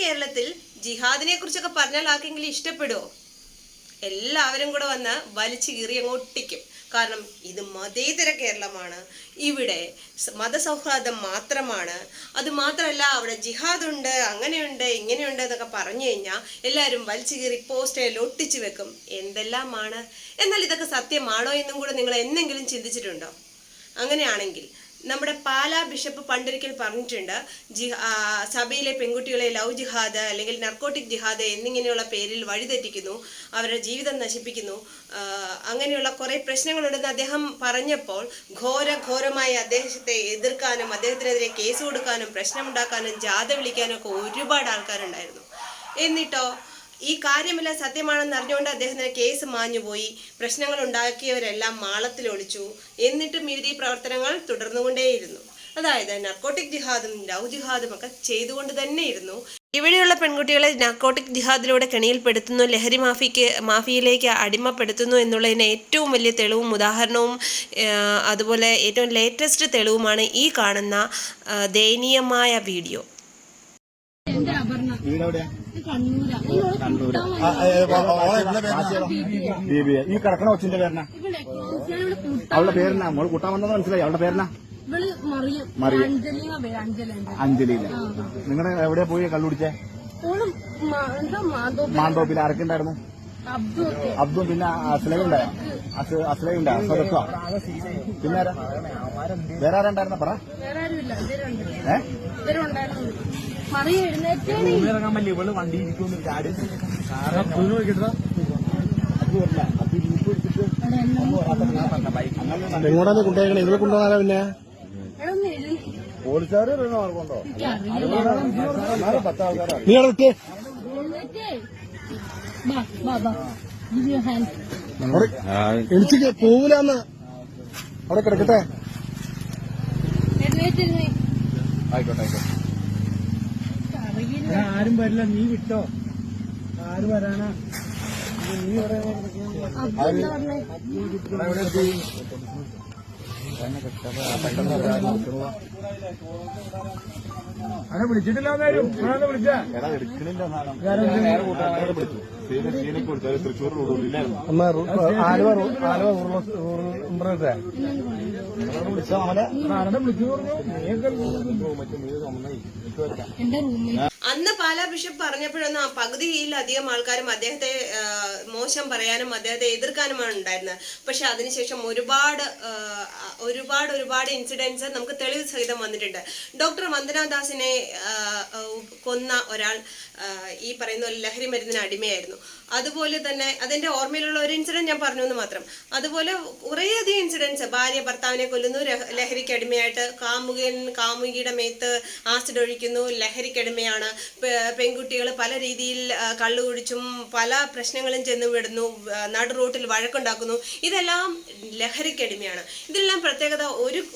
കേരളത്തിൽ ജിഹാദിനെ കുറിച്ചൊക്കെ പറഞ്ഞാൽ ആർക്കെങ്കിലും ഇഷ്ടപ്പെടുമോ? എല്ലാവരും കൂടെ വന്ന് വലിച്ചു കീറി അങ്ങോട്ടിക്കും. കാരണം ഇത് മതേതര കേരളമാണ്, ഇവിടെ മതസൗഹാർദ്ദം മാത്രമാണ്. അത് മാത്രമല്ല അവിടെ ജിഹാദുണ്ട്, അങ്ങനെയുണ്ട് ഇങ്ങനെയുണ്ട് എന്നൊക്കെ പറഞ്ഞു കഴിഞ്ഞാൽ എല്ലാവരും വലിച്ചു കീറി പോസ്റ്ററിൽ ഒട്ടിച്ചു വെക്കും. എന്തെല്ലാമാണ്. എന്നാൽ ഇതൊക്കെ സത്യമാണോ എന്നും കൂടെ നിങ്ങൾ എന്തെങ്കിലും ചിന്തിച്ചിട്ടുണ്ടോ? അങ്ങനെയാണെങ്കിൽ നമ്മുടെ പാലാ ബിഷപ്പ് പണ്ടൊരിക്കൽ പറഞ്ഞിട്ടുണ്ട്, സഭയിലെ പെൺകുട്ടികളെ ലവ് ജിഹാദ് അല്ലെങ്കിൽ നർക്കോട്ടിക് ജിഹാദ് എന്നിങ്ങനെയുള്ള പേരിൽ വഴിതെറ്റിക്കുന്നു, അവരുടെ ജീവിതം നശിപ്പിക്കുന്നു, അങ്ങനെയുള്ള കുറെ പ്രശ്നങ്ങളുണ്ടെന്ന് അദ്ദേഹം പറഞ്ഞപ്പോൾ ഘോരമായി അദ്ദേഹത്തെ എതിർക്കാനും അദ്ദേഹത്തിനെതിരെ കേസ് കൊടുക്കാനും പ്രശ്നമുണ്ടാക്കാനും ജാഥ വിളിക്കാനും ഒക്കെ ഒരുപാട് ആൾക്കാരുണ്ടായിരുന്നു. എന്നിട്ടോ ഈ കാര്യമെല്ലാം സത്യമാണെന്ന് അറിഞ്ഞുകൊണ്ട് അദ്ദേഹത്തിന് കേസ് മാഞ്ഞുപോയി, പ്രശ്നങ്ങൾ ഉണ്ടാക്കിയവരെല്ലാം മാളത്തിൽ ഒളിച്ചു. എന്നിട്ടും ഇവർ ഈ പ്രവർത്തനങ്ങൾ തുടർന്നുകൊണ്ടേയിരുന്നു. അതായത് നർക്കോട്ടിക് ജിഹാദും ലവ് ജിഹാദും ഒക്കെ ചെയ്തുകൊണ്ട് തന്നെ ഇരുന്നു. ഇവിടെയുള്ള പെൺകുട്ടികളെ നർക്കോട്ടിക് ജിഹാദിലൂടെ കെണിയിൽപ്പെടുത്തുന്നു, ലഹരി മാഫിയയിലേക്ക് അടിമപ്പെടുത്തുന്നു എന്നുള്ളതിന് ഏറ്റവും വലിയ തെളിവും ഉദാഹരണവും അതുപോലെ ഏറ്റവും ലേറ്റസ്റ്റ് തെളിവുമാണ് ഈ കാണുന്ന ദയനീയമായ വീഡിയോ. ഈ കിടക്കണ കൊച്ചിന്റെ പേരന, അവളുടെ പേരെന്നാ മോള് കൂട്ടാൻ വന്നത് മനസ്സിലായി? അവളുടെ പേരെന്നാ? അഞ്ജലിയിലെ. നിങ്ങളുടെ എവിടെയാ പോയി കള്ളുടിച്ചേ? മാന്തോപ്പിൽ. ആരൊക്കെയുണ്ടായിരുന്നു? അബ്ദും പിന്നെ അസ്ലയുണ്ടായോ? അസ്ലയുണ്ടായോ? സ്വതത്വ. പിന്നെ വേറെ ആരുണ്ടായിരുന്ന പറ? ഇറങ്ങാൻ പറ്റില്ല, ഇവള് വണ്ടി ഇരിക്കുന്നു. എങ്ങോട്ടാ കൊണ്ടുപോയേക്കണേ? ഇതിൽ കൊണ്ടുപോകാനാ? പിന്നെ പോലീസുകാർ മാർഗമുണ്ടോ? നീ അവിടെ വിട്ടേ. എനിക്ക് പോവില്ലാന്ന്. അവിടെ കിടക്കട്ടെ. ആയിക്കോട്ടെ. ആരും വരില്ല, നീ വിട്ടോ. ആര് വരാനാ? നീ അങ്ങനെ വിളിച്ചിട്ടില്ല. വിളിച്ച അന്ന് പാലാ ബിഷപ്പ് പറഞ്ഞപ്പോഴൊന്നും ആ പകുതിയിലധികം ആൾക്കാരും അദ്ദേഹത്തെ മോശം പറയാനും അദ്ദേഹത്തെ എതിർക്കാനുമാണ് ഉണ്ടായിരുന്നത്. പക്ഷെ അതിനുശേഷം ഒരുപാട് ഇൻസിഡൻസ് നമുക്ക് തെളിവ് സഹിതം വന്നിട്ടുണ്ട്. ഡോക്ടർ വന്ദനാദാസിനെ കൊന്ന ഒരാൾ ഈ പറയുന്ന ലഹരി മരുന്നിന് അടിമയായിരുന്നു. അതുപോലെ തന്നെ അതെന്റെ ഓർമ്മയിലുള്ള ഒരു ഇൻസിഡന്റ് ഞാൻ പറഞ്ഞു എന്ന് മാത്രം. അതുപോലെ കുറേയധികം ഇൻസിഡൻസ്, ഭാര്യ ഭർത്താവിനെ കൊല്ലുന്നു, ലഹരിക്ക് അടിമയായിട്ട്, കാമുകിയുടെ മേത്ത് ആസിഡ് ഒഴിക്കുന്നു, ലഹരിക്കടിമയാണ്, പെൺകുട്ടികൾ പല രീതിയിൽ കള്ളു കുടിച്ചും പല പ്രശ്നങ്ങളും ചെന്ന് വിടുന്നു, നടു റോട്ടിൽ വഴക്കുണ്ടാക്കുന്നു. ഇതെല്ലാം ലഹരിക്കടിമയാണ്. ഇതെല്ലാം പ്രത്യേകത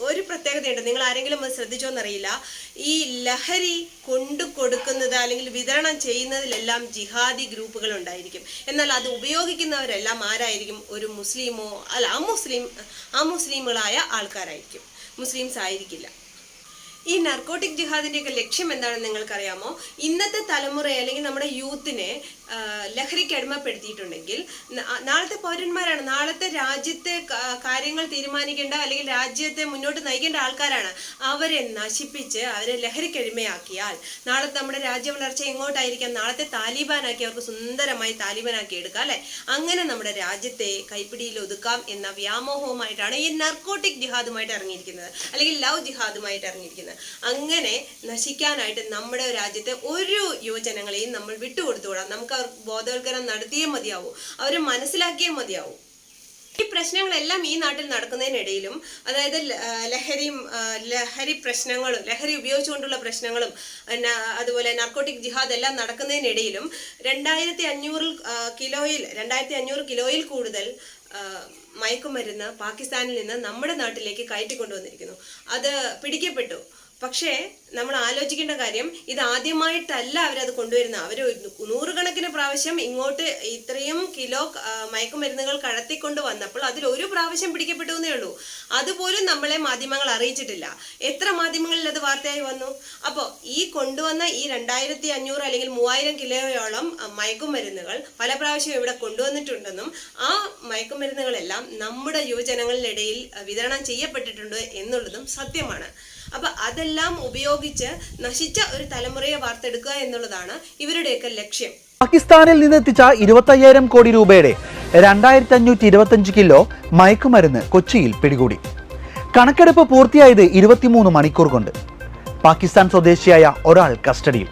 ഒരു പ്രത്യേകതയുണ്ട്. നിങ്ങൾ ആരെങ്കിലും അത് ശ്രദ്ധിച്ചോന്നറിയില്ല. ഈ ലഹരി കൊണ്ടു കൊടുക്കുന്നത് അല്ലെങ്കിൽ വിതരണം ചെയ്യുന്നതിലെല്ലാം ജിഹാദി ഗ്രൂപ്പുകൾ ഉണ്ടായിരിക്കും. എന്നാൽ അത് ഉപയോഗിക്കുന്നവരെല്ലാം ആരായിരിക്കും? ഒരു മുസ്ലിമോ അല്ല അമുസ്ലിമുകളായ ആൾക്കാരായിരിക്കും, മുസ്ലിംസ് ആയിരിക്കില്ല. ഈ നർക്കോട്ടിക് ജിഹാദിന്റെയൊക്കെ ലക്ഷ്യം എന്താണെന്ന് നിങ്ങൾക്കറിയാമോ? ഇന്നത്തെ തലമുറയെ അല്ലെങ്കിൽ നമ്മുടെ യൂത്തിനെ ലഹരിക്ക് അടിമപ്പെടുത്തിയിട്ടുണ്ടെങ്കിൽ നാളത്തെ പൗരന്മാരാണ്, നാളത്തെ രാജ്യത്തെ കാര്യങ്ങൾ തീരുമാനിക്കേണ്ട അല്ലെങ്കിൽ രാജ്യത്തെ മുന്നോട്ട് നയിക്കേണ്ട ആൾക്കാരാണ്. അവരെ നശിപ്പിച്ച് അവരെ ലഹരിക്കടിമയാക്കിയാൽ നാളത്തെ നമ്മുടെ രാജ്യ വളർച്ച എങ്ങോട്ടായിരിക്കാം? നാളത്തെ താലിബാനാക്കി അവർക്ക് സുന്ദരമായി താലിബാനാക്കി എടുക്കാം അല്ലെ? അങ്ങനെ നമ്മുടെ രാജ്യത്തെ കൈപ്പിടിയിൽ ഒതുക്കാം എന്ന വ്യാമോഹവുമായിട്ടാണ് ഈ നർക്കോട്ടിക് ജിഹാദുമായിട്ട് ഇറങ്ങിയിരിക്കുന്നത് അല്ലെങ്കിൽ ലവ് ജിഹാദുമായിട്ട് ഇറങ്ങിയിരിക്കുന്നത്. അങ്ങനെ നശിക്കാനായിട്ട് നമ്മുടെ രാജ്യത്തെ ഒരു യുവജനങ്ങളെയും നമ്മൾ വിട്ടുകൊടുത്തുകൂടാ. നമുക്ക് അവർ ബോധവൽക്കരണം നടത്തിയേ മതിയാവൂ, അവരെ മനസ്സിലാക്കിയേ മതിയാവൂ. ഈ പ്രശ്നങ്ങളെല്ലാം ഈ നാട്ടിൽ നടക്കുന്നതിനിടയിലും, അതായത് ലഹരി പ്രശ്നങ്ങളും ലഹരി ഉപയോഗിച്ചുകൊണ്ടുള്ള പ്രശ്നങ്ങളും അതുപോലെ നർക്കോട്ടിക് ജിഹാദ് എല്ലാം നടക്കുന്നതിനിടയിലും 2500 കിലോയിൽ കൂടുതൽ മയക്കുമരുന്ന് പാകിസ്ഥാനിൽ നിന്ന് നമ്മുടെ നാട്ടിലേക്ക് കയറ്റിക്കൊണ്ടുവന്നിരിക്കുന്നു. അത് പിടിക്കപ്പെട്ടു. പക്ഷേ നമ്മൾ ആലോചിക്കേണ്ട കാര്യം, ഇത് ആദ്യമായിട്ടല്ല അവരത് കൊണ്ടുവരുന്നത്. അവർ നൂറുകണക്കിന് പ്രാവശ്യം ഇങ്ങോട്ട് ഇത്രയും കിലോ മയക്കുമരുന്നുകൾ കടത്തിക്കൊണ്ട് വന്നപ്പോൾ അതിൽ ഒരു പ്രാവശ്യം പിടിക്കപ്പെട്ടു എന്നേ ഉള്ളൂ. അതുപോലും നമ്മളെ മാധ്യമങ്ങൾ അറിയിച്ചിട്ടില്ല. എത്ര മാധ്യമങ്ങളിൽ അത് വാർത്തയായി വന്നു? അപ്പോൾ ഈ കൊണ്ടുവന്ന ഈ 2500 അല്ലെങ്കിൽ 3000 കിലോയോളം മയക്കുമരുന്നുകൾ പല പ്രാവശ്യം ഇവിടെ കൊണ്ടുവന്നിട്ടുണ്ടെന്നും ആ മയക്കുമരുന്നുകളെല്ലാം നമ്മുടെ യുവജനങ്ങളിലിടയിൽ വിതരണം ചെയ്യപ്പെട്ടിട്ടുണ്ട് എന്നുള്ളതും സത്യമാണ്. അപ്പൊ അതെല്ലാം ഉപയോഗിച്ച് നശിച്ച ഒരു തലമുറയെ വാർത്തെടുക്കുക എന്നുള്ളതാണ് ഇവരുടെയൊക്കെ ലക്ഷ്യം. പാകിസ്ഥാനിൽ നിന്നെത്തിച്ച 25,000 കോടി രൂപയുടെ 2525 കിലോ മയക്കുമരുന്ന് കൊച്ചിയിൽ പിടികൂടി. കണക്കെടുപ്പ് പൂർത്തിയായത് 23 മണിക്കൂർ കൊണ്ട്. പാകിസ്ഥാൻ സ്വദേശിയായ ഒരാൾ കസ്റ്റഡിയിൽ.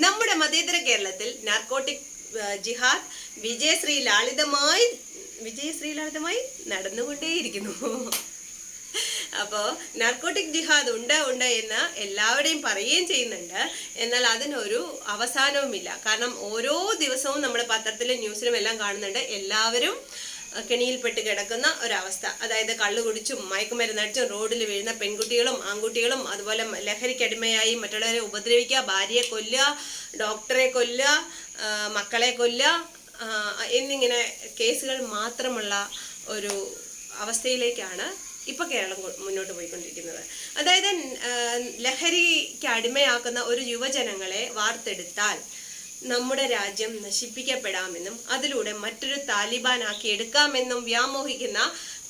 നമ്മുടെ മതേതര കേരളത്തിൽ നാർക്കോട്ടിക് ജിഹാദ് വിജയശ്രീലാളിതമായി നടന്നുകൊണ്ടേയിരിക്കുന്നു. അപ്പോൾ നാർക്കോട്ടിക് ജിഹാദ് ഉണ്ട് എന്ന് എല്ലാവരുടെയും പറയുകയും ചെയ്യുന്നുണ്ട്. എന്നാൽ അതിനൊരു അവസാനവുമില്ല. കാരണം ഓരോ ദിവസവും നമ്മൾ പത്രത്തിലും ന്യൂസിലും എല്ലാം കാണുന്നുണ്ട് എല്ലാവരും കെണിയിൽപ്പെട്ട് കിടക്കുന്ന ഒരവസ്ഥ. അതായത് കള്ളു കുടിച്ചും മയക്കുമരുന്നടിച്ചും റോഡിൽ വീഴുന്ന പെൺകുട്ടികളും ആൺകുട്ടികളും, അതുപോലെ ലഹരിക്കടിമയായി മറ്റുള്ളവരെ ഉപദ്രവിക്കുക, ഭാര്യയെ കൊല്ലുക, ഡോക്ടറെ കൊല്ലുക, മക്കളെ കൊല്ലുക എന്നിങ്ങനെ കേസുകൾ മാത്രമുള്ള ഒരു അവസ്ഥയിലേക്കാണ് ഇപ്പൊ കേരളം മുന്നോട്ട് പോയിക്കൊണ്ടിരിക്കുന്നത്. അതായത് ലഹരിക്ക് അടിമയാക്കുന്ന ഒരു യുവജനങ്ങളെ വാർത്തെടുത്താൽ നമ്മുടെ രാജ്യം നശിപ്പിക്കപ്പെടാമെന്നും അതിലൂടെ മറ്റൊരു താലിബാനാക്കി എടുക്കാമെന്നും വ്യാമോഹിക്കുന്ന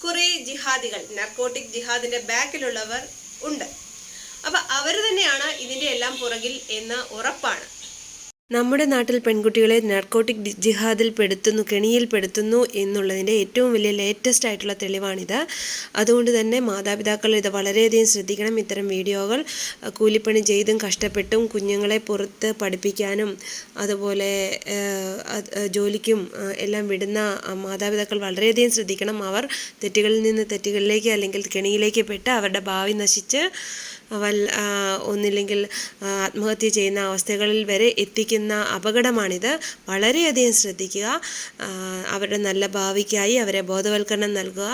കുറെ ജിഹാദികൾ, നാർക്കോട്ടിക് ജിഹാദിന്റെ ബാക്കിലുള്ളവർ ഉണ്ട്. അപ്പൊ അവർ തന്നെയാണ് ഇതിന്റെ എല്ലാം പുറകിൽ എന്ന് ഉറപ്പാണ്. നമ്മുടെ നാട്ടിൽ പെൺകുട്ടികളെ നാർക്കോട്ടിക് ജിഹാദിൽ കെണിയിൽപ്പെടുത്തുന്നു എന്നുള്ളതിൻ്റെ ഏറ്റവും വലിയ ലേറ്റസ്റ്റ് ആയിട്ടുള്ള തെളിവാണിത്. അതുകൊണ്ട് തന്നെ മാതാപിതാക്കൾ ഇത് വളരെയധികം ശ്രദ്ധിക്കണം. ഇത്തരം വീഡിയോകൾ കൂലിപ്പണി ചെയ്തും കഷ്ടപ്പെട്ടും കുഞ്ഞുങ്ങളെ പുറത്ത് പഠിപ്പിക്കാനും അതുപോലെ ജോലിക്കും എല്ലാം വിടുന്ന മാതാപിതാക്കൾ വളരെയധികം ശ്രദ്ധിക്കണം. അവർ തെറ്റുകളിൽ നിന്ന് തെറ്റുകളിലേക്ക് അല്ലെങ്കിൽ കെണിയിലേക്ക് പെട്ട് അവരുടെ ഭാവി നശിച്ച് ഒന്നില്ലെങ്കിൽ ആത്മഹത്യ ചെയ്യുന്ന അവസ്ഥകളിൽ വരെ എത്തിക്കുന്ന അപകടമാണിത്. വളരെയധികം ശ്രദ്ധിക്കുക. അവരുടെ നല്ല ഭാവിക്കായി അവരെ ബോധവൽക്കരണം നൽകുക.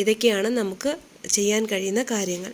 ഇതൊക്കെയാണ് നമുക്ക് ചെയ്യാൻ കഴിയുന്ന കാര്യങ്ങൾ.